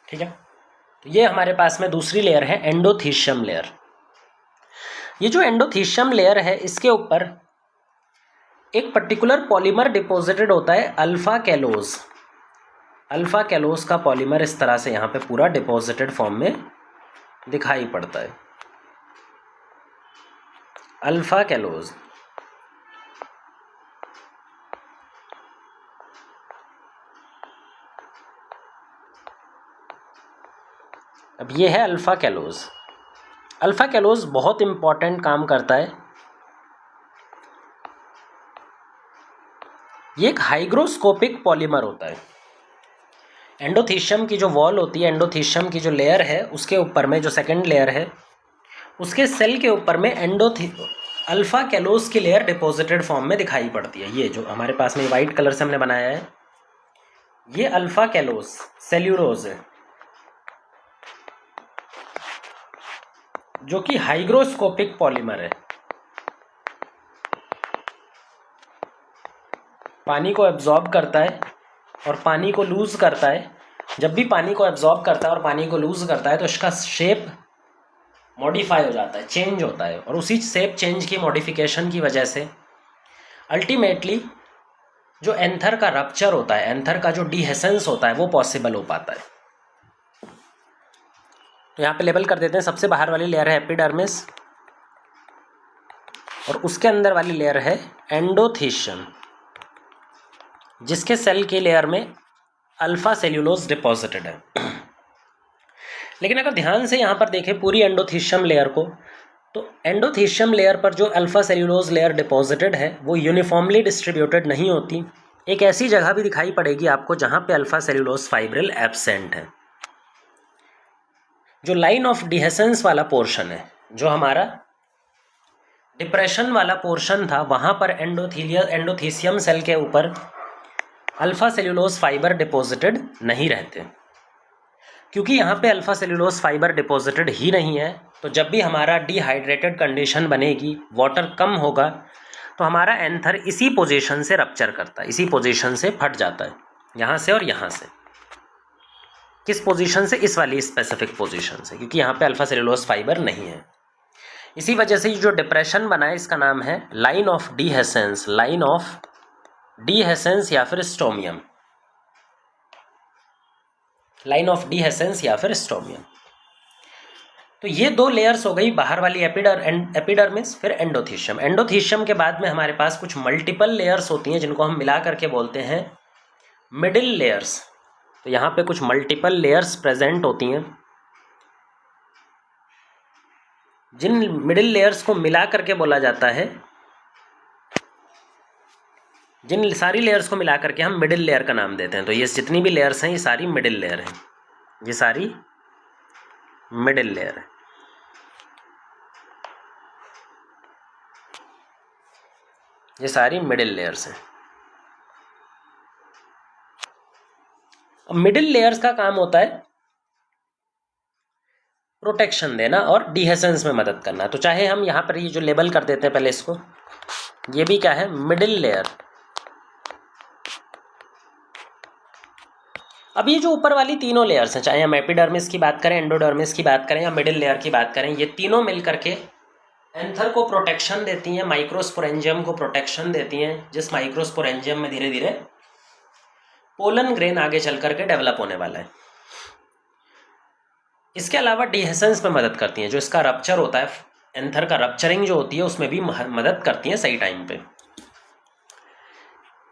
ठीक है, तो ये हमारे पास में दूसरी लेयर है एंडोथीशियम लेयर। ये जो एंडोथीशियम लेयर है इसके ऊपर एक पर्टिकुलर पॉलीमर डिपॉजिटेड होता है, अल्फा कैलोज। अल्फा कैलोज का पॉलीमर इस तरह से यहाँ पे पूरा डिपॉजिटेड फॉर्म में दिखाई पड़ता है। Alpha callose. अब ये है अल्फा कैलोज। अल्फा कैलोज बहुत इंपॉर्टेंट काम करता है। ये एक हाइग्रोस्कोपिक पॉलीमर होता है। एंडोथीशियम की जो वॉल होती है, एंडोथीशियम की जो लेयर है उसके ऊपर में जो सेकंड लेयर है उसके सेल के ऊपर में अल्फा कैलोज की लेयर डिपॉजिटेड फॉर्म में दिखाई पड़ती है। ये जो हमारे पास में वाइट कलर से हमने बनाया है, ये अल्फा कैलोज सेल्यूलोज है, जो कि हाइग्रोस्कोपिक पॉलीमर है। पानी को एब्जॉर्ब करता है और पानी को लूज़ करता है। जब भी पानी को एब्जॉर्ब करता है और पानी को लूज़ करता है तो इसका शेप मॉडिफाई हो जाता है, चेंज होता है, और उसी शेप चेंज की मॉडिफिकेशन की वजह से अल्टीमेटली जो एंथर का रप्चर होता है, एंथर का जो डिहेसेंस होता है, वो पॉसिबल हो पाता है। तो यहाँ पे लेबल कर देते हैं, सबसे बाहर वाली लेयर है एपिडर्मिस और उसके अंदर वाली लेयर है एंडोथीशियम, जिसके सेल की लेयर में अल्फा सेल्यूलोज डिपॉजिटेड है। लेकिन अगर ध्यान से यहाँ पर देखें पूरी एंडोथीशियम लेयर को, तो एंडोथीशियम लेयर पर जो अल्फा सेल्यूलोज लेयर डिपॉजिटेड है वो यूनिफॉर्मली डिस्ट्रीब्यूटेड नहीं होती। एक ऐसी जगह भी दिखाई पड़ेगी आपको जहाँ पे अल्फा सेल्यूलोज फाइब्रिल एब्सेंट है। जो लाइन ऑफ डिहेसेंस वाला पोर्शन है, जो हमारा डिप्रेशन वाला पोर्शन था, वहाँ पर एंडोथीशियम सेल के ऊपर अल्फा सेल्यूलोज फाइबर डिपॉजिटेड नहीं रहते। क्योंकि यहाँ पे अल्फा सेल्यूलोज फाइबर डिपॉजिटेड ही नहीं है, तो जब भी हमारा डिहाइड्रेटेड कंडीशन बनेगी, वाटर कम होगा, तो हमारा एंथर इसी पोजीशन से रप्चर करता है, इसी पोजीशन से फट जाता है, यहाँ से और यहाँ से। किस पोजीशन से? इस वाली स्पेसिफिक पोजीशन से, क्योंकि यहाँ पे अल्फा सेल्यूलोज फाइबर नहीं है। इसी वजह से जो डिप्रेशन बना है इसका नाम है लाइन ऑफ डिहेसेंस, लाइन ऑफ डिहेसेंस या फिर स्टोमियम, लाइन ऑफ डिहेसेंस या फिर स्टोमियम। तो ये दो लेयर्स हो गई, बाहर वाली एपिडर्मिस, फिर एंडोथीशियम। एंडोथीशियम के बाद में हमारे पास कुछ मल्टीपल लेयर्स होती हैं जिनको हम मिला करके बोलते हैं मिडिल लेयर्स। तो यहाँ पे कुछ मल्टीपल लेयर्स प्रेजेंट होती हैं, जिन मिडिल लेयर्स को मिला करके बोला जाता है, जिन सारी लेयर्स को मिला करके हम मिडिल लेयर का नाम देते हैं। तो ये जितनी भी लेयर्स हैं ये सारी मिडिल लेयर हैं, ये सारी मिडिल लेयर है। ये सारी मिडिल लेयर्स हैं। अब मिडिल लेयर्स का काम होता है प्रोटेक्शन देना और डिहेसेंस में मदद करना। तो चाहे हम यहाँ पर ये जो लेबल कर देते हैं पहले इसको, ये भी क्या है? Middle layer. अब ये जो ऊपर वाली तीनों लेयर्स हैं, चाहे हम एपिडर्मिस की बात करें, एंडोडर्मिस की बात करें या मिडिल लेयर की बात करें, ये तीनों मिल करके एंथर को प्रोटेक्शन देती हैं, माइक्रोस्पोरेंजियम को प्रोटेक्शन देती हैं, जिस माइक्रोस्पोरेंजियम में धीरे धीरे पोलन ग्रेन आगे चल करके डेवलप होने वाला है। इसके अलावा डिहेसेंस में मदद करती हैं, जो इसका रप्चर होता है, एंथर का रप्चरिंग जो होती है उसमें भी मदद करती हैं सही टाइम पे।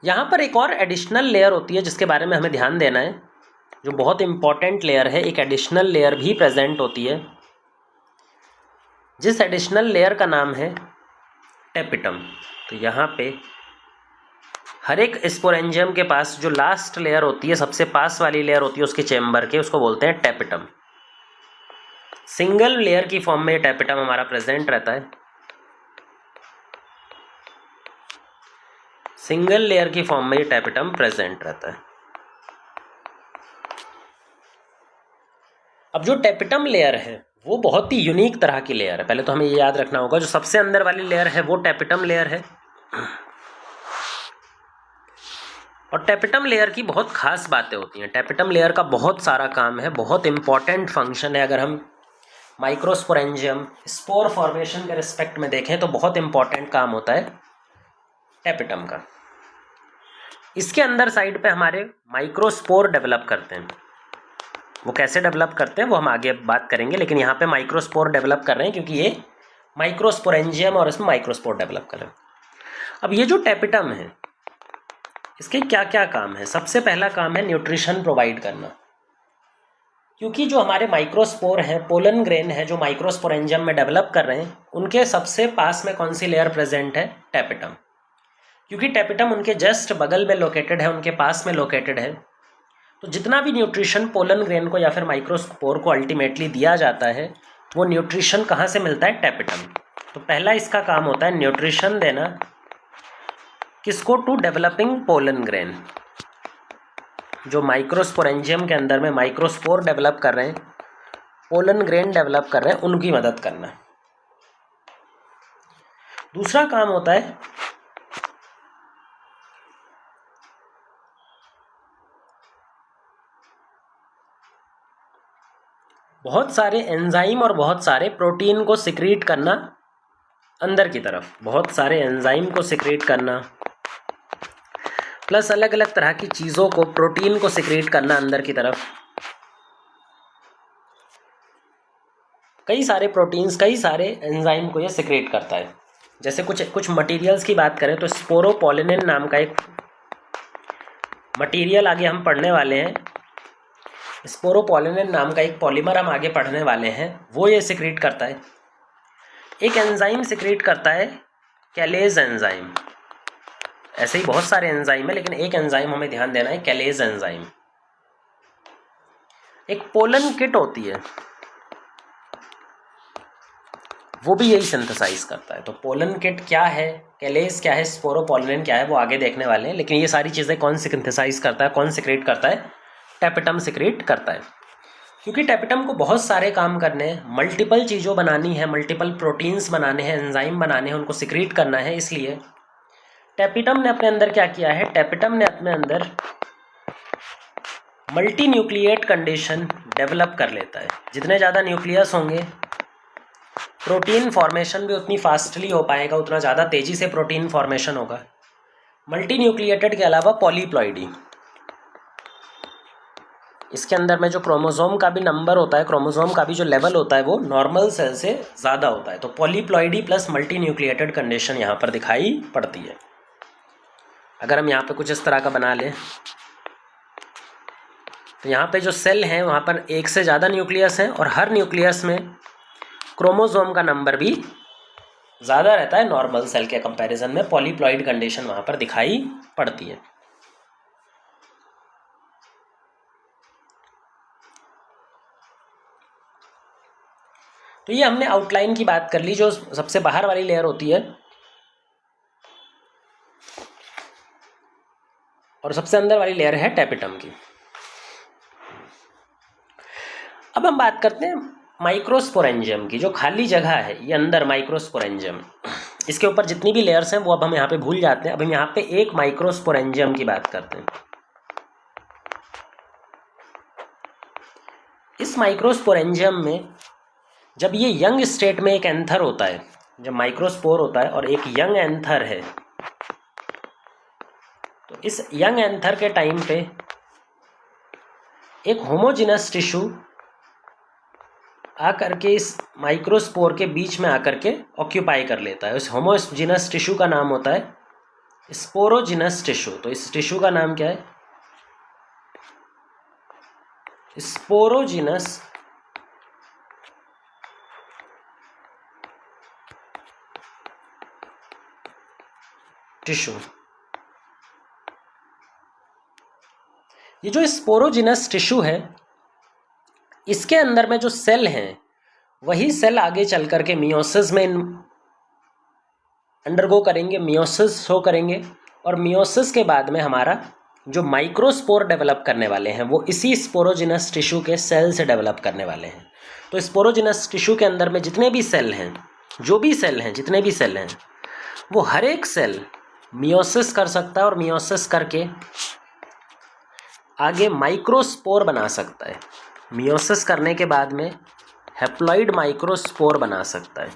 यहाँ पर एक और एडिशनल लेयर होती है जिसके बारे में हमें ध्यान देना है, जो बहुत इंपॉर्टेंट लेयर है। एक एडिशनल लेयर भी प्रेजेंट होती है, जिस एडिशनल लेयर का नाम है टेपिटम। तो यहाँ पे हर एक स्पोरेंजियम के पास जो लास्ट लेयर होती है, सबसे पास वाली लेयर होती है उसके चेम्बर के, उसको बोलते हैं टेपिटम। सिंगल लेयर की फॉर्म में टेपिटम हमारा प्रेजेंट रहता है, सिंगल लेयर की फॉर्म में ये टेपिटम प्रेजेंट रहता है। अब जो टेपिटम लेयर है वो बहुत ही यूनिक तरह की लेयर है। पहले तो हमें ये याद रखना होगा, जो सबसे अंदर वाली लेयर है वो टेपिटम लेयर है, और टेपिटम लेयर की बहुत खास बातें होती हैं। टेपिटम लेयर का बहुत सारा काम है, बहुत इंपॉर्टेंट फंक्शन है। अगर हम माइक्रोस्पोरेंजियम स्पोर फॉर्मेशन के रिस्पेक्ट में देखें तो बहुत इंपॉर्टेंट काम होता है टेपिटम का। इसके अंदर साइड पे हमारे माइक्रोस्पोर डेवलप करते हैं। वो कैसे डेवलप करते हैं वो हम आगे बात करेंगे, लेकिन यहाँ पे माइक्रोस्पोर डेवलप कर रहे हैं क्योंकि ये माइक्रोस्पोरेंजियम और इसमें माइक्रोस्पोर डेवलप कर रहे हैं। अब ये जो टेपिटम है इसके क्या क्या काम है? सबसे पहला काम है न्यूट्रिशन प्रोवाइड करना, क्योंकि जो हमारे माइक्रोस्पोर हैं, पोलन ग्रेन है जो माइक्रोस्पोरेंजियम में डेवलप कर रहे हैं, उनके सबसे पास में कौन सी लेयर प्रेजेंट है? टेपिटम। क्योंकि टेपिटम उनके जस्ट बगल में लोकेटेड है, उनके पास में लोकेटेड है, तो जितना भी न्यूट्रिशन पोलन ग्रेन को या फिर माइक्रोस्पोर को अल्टीमेटली दिया जाता है वो न्यूट्रिशन कहाँ से मिलता है? टेपिटम। तो पहला इसका काम होता है न्यूट्रिशन देना, किसको? To developing pollen grain. जो माइक्रोस्पोरेंजियम के अंदर में माइक्रोस्पोर डेवलप कर रहे हैं, पोलन ग्रेन डेवलप कर रहे हैं, उनकी मदद करना। दूसरा काम होता है बहुत सारे एंजाइम और बहुत सारे प्रोटीन को सिक्रीट करना अंदर की तरफ, बहुत सारे एंजाइम को सिक्रीट करना, प्लस अलग अलग तरह की चीज़ों को, प्रोटीन को सिक्रीट करना अंदर की तरफ। कई सारे प्रोटीन्स, कई सारे एंजाइम को ये सिक्रेट करता है। जैसे कुछ मटेरियल्स की बात करें तो स्पोरोपोलिनिन नाम का एक मटेरियल आगे हम पढ़ने वाले हैं। स्पोरोपोलिनिन नाम का एक पॉलीमर हम आगे पढ़ने वाले हैं, वो ये सिक्रेट करता है। एक एंजाइम सिक्रेट करता है, कैलेज एंजाइम। ऐसे ही बहुत सारे एंजाइम है, लेकिन एक एंजाइम हमें ध्यान देना है, कैलेज एंजाइम। एक पोलन किट होती है, वो भी यही सिंथेसाइज करता है। तो पोलन किट क्या है, कैलेज क्या है, स्पोरोपोलिनिन क्या है, वो आगे देखने वाले हैं। लेकिन ये सारी चीज़ें कौन सिंथेसाइज करता है, कौन सिक्रेट करता है? टैपेटम सिक्रेट करता है। क्योंकि टैपेटम को बहुत सारे काम करने हैं, मल्टीपल चीज़ों बनानी है, मल्टीपल प्रोटीन्स बनाने हैं, एंजाइम बनाने हैं, उनको सिक्रेट करना है। इसलिए टैपेटम ने अपने अंदर क्या किया है, टैपेटम ने अपने अंदर मल्टी न्यूक्लिएट कंडीशन डेवलप कर लेता है। जितने ज़्यादा न्यूक्लियस होंगे, प्रोटीन फॉर्मेशन भी उतनी फास्टली हो पाएगा, उतना ज़्यादा तेज़ी से प्रोटीन फॉर्मेशन होगा। मल्टी न्यूक्लिएटेड के अलावा पॉलीप्लॉइडी, इसके अंदर में जो क्रोमोसोम का भी नंबर होता है, क्रोमोसोम का भी जो लेवल होता है, वो नॉर्मल सेल से ज़्यादा होता है। तो polyploidy plus multi nucleated condition यहाँ पर दिखाई पड़ती है। अगर हम यहाँ पे कुछ इस तरह का बना लें, तो यहाँ पे जो सेल हैं वहाँ पर एक से ज़्यादा न्यूक्लियस हैं, और हर न्यूक्लियस में क्रोमोसोम का नंबर भी ज़्यादा रहता है नॉर्मल सेल के कंपैरिजन में। पॉलीप्लॉइड कंडीशन वहाँ पर दिखाई पड़ती है। तो ये हमने आउटलाइन की बात कर ली, जो सबसे बाहर वाली लेयर होती है, और सबसे अंदर वाली लेयर है टैपेटम की। अब हम बात करते हैं माइक्रोस्पोरेंजियम की, जो खाली जगह है ये अंदर माइक्रोस्पोरेंजियम। इसके ऊपर जितनी भी लेयर्स हैं वो अब हम यहाँ पे भूल जाते हैं। अब हम यहाँ पे एक माइक्रोस्पोरेंजियम की बात करते हैं। इस माइक्रोस्पोरेंजियम में जब ये यंग स्टेट में एक एंथर होता है, जब माइक्रोस्पोर होता है और एक यंग एंथर है, तो इस यंग एंथर के टाइम पे एक होमोजिनस टिश्यू आकर के इस माइक्रोस्पोर के बीच में आकर के ऑक्यूपाई कर लेता है। उस होमोजिनस टिश्यू का नाम होता है स्पोरोजिनस टिश्यू। तो इस टिश्यू का नाम क्या है? Sporogenous tissue. ये जो स्पोरोजिनस टिश्यू है, इसके अंदर में जो सेल हैं, वही सेल आगे चल करके मियोसिस में अंडरगो करेंगे, मियोसिस शो करेंगे, और मियोसिस के बाद में हमारा जो माइक्रोस्पोर डेवलप करने वाले हैं वो इसी स्पोरोजिनस टिश्यू के सेल से डेवलप करने वाले हैं। तो स्पोरोजिनस टिश्यू के अंदर में जितने भी सेल हैं, जो भी सेल हैं, जितने भी सेल हैं, वो हर एक सेल मियोसिस कर सकता है, और मियोसिस करके आगे माइक्रोस्पोर बना सकता है। मियोसिस करने के बाद में हैप्लॉइड माइक्रोस्पोर बना सकता है।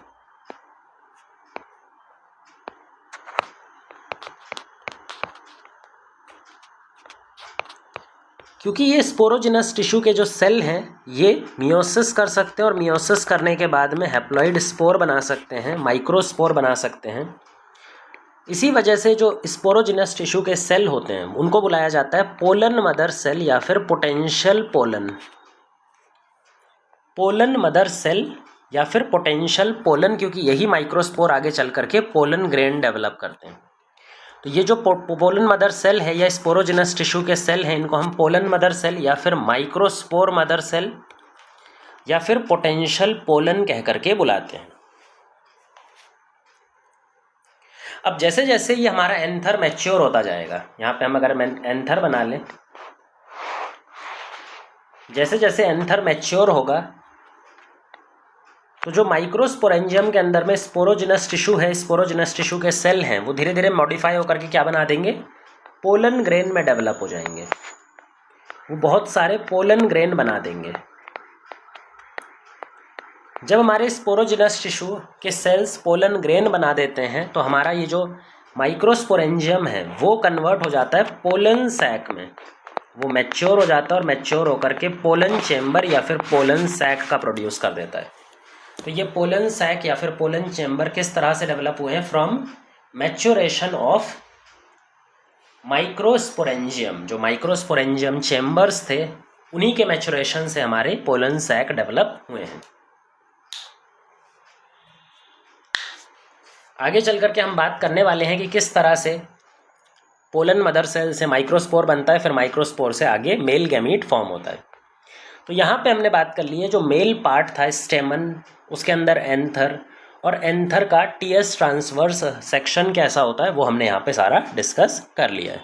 क्योंकि ये स्पोरोजिनस टिश्यू के जो सेल हैं ये मियोसिस कर सकते हैं, और मियोसिस करने के बाद में हैप्लॉइड स्पोर बना सकते हैं, माइक्रोस्पोर बना सकते हैं। इसी वजह से जो स्पोरोजिनस टिश्यू के सेल होते हैं उनको बुलाया जाता है पोलन मदर सेल या फिर potential pollen. Pollen mother cell या फिर पोटेंशियल पोलन, क्योंकि यही माइक्रोस्पोर आगे चल करके पोलन ग्रेन डेवलप करते हैं। तो ये जो पोलन मदर सेल है या स्पोरोजिनस टिश्यू के सेल हैं, इनको हम पोलन मदर सेल या फिर माइक्रोस्पोर मदर सेल या फिर पोटेंशियल पोलन कह करके बुलाते हैं। अब जैसे जैसे ये हमारा एंथर मैच्योर होता जाएगा, यहाँ पे हम अगर एंथर बना लें, जैसे जैसे एंथर मैच्योर होगा तो जो माइक्रोस्पोरेंजियम के अंदर में स्पोरोजिनस टिश्यू है, स्पोरोजिनस टिश्यू के सेल हैं, वो धीरे धीरे मॉडिफाई होकर के क्या बना देंगे? पोलन ग्रेन में डेवलप हो जाएंगे। वो बहुत सारे पोलन ग्रेन बना देंगे। जब हमारे स्पोरोजिनस टिश्यू के सेल्स पोलन ग्रेन बना देते हैं तो हमारा ये जो माइक्रोस्पोरेंजियम है वो कन्वर्ट हो जाता है पोलन सैक में, वो मैच्योर हो जाता है और मैच्योर होकर के पोलन चेम्बर या फिर पोलन सैक का प्रोड्यूस कर देता है। तो ये पोलन सैक या फिर पोलन चेम्बर किस तरह से डेवलप हुए हैं? From maturation of microsporangium. जो माइक्रोस्पोरेंजियम चेम्बर्स थे उन्हीं के मैच्योरेशन से हमारे पोलन सैक डेवलप हुए हैं। आगे चल करके हम बात करने वाले हैं कि किस तरह से पोलन मदर सेल से माइक्रोस्पोर बनता है, फिर माइक्रोस्पोर से आगे मेल गैमीट फॉर्म होता है। तो यहाँ पे हमने बात कर ली है जो मेल पार्ट था स्टेमन, उसके अंदर एंथर, और एंथर का टीएस ट्रांसवर्स सेक्शन कैसा होता है वो हमने यहाँ पे सारा डिस्कस कर लिया है।